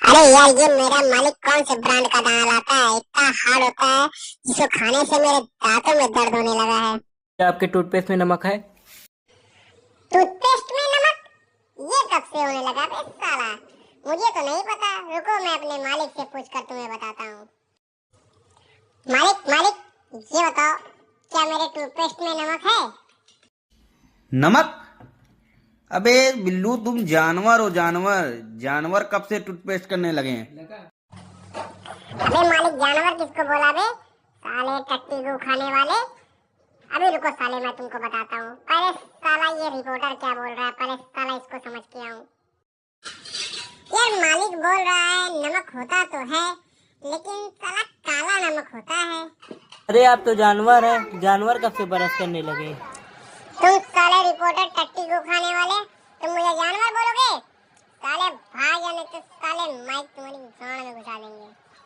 अरे यार, ये मेरा मालिक कौन से ब्रांड का दाना लाता है, इतना हार्ड होता है जिसको खाने से मेरे दांतों में दर्द होने लगा है। क्या आपके टूथपेस्ट में नमक है? टूथपेस्ट में नमक? ये कब से होने लगा बे साला? मुझे तो नहीं पता। रुको, मैं अपने मालिक से पूछकर तुम्हें बताता हूँ। मालिक मालिक, ये बताओ, क्या मेरे टूथपेस्ट में नमक है? नमक? अबे बिल्लू, तुम जानवर हो जानवर। जानवर कब से टूथपेस्ट करने लगे हैं? अबे मालिक, जानवर किसको बोला बे? साले टट्टी को खाने वाले। अभी रुको साले, मैं तुमको बताता हूँ। पहले साला ये रिपोर्टर क्या बोल रहा है, पहले साला इसको समझ के आऊँ। यार, मालिक बोल रहा है नमक होता तो है, लेकिन साला काला नमक होता है। अरे आप तो जानवर हैं, जानवर कब से ब्रश करने लगे? तुम साले रिपोर्टर टट्टी को खाने वाले, तुम मुझे जानवर बोलोगे? साले भाग, या नहीं तो साले माइक तुम्हारी गांड में घुसा देंगे।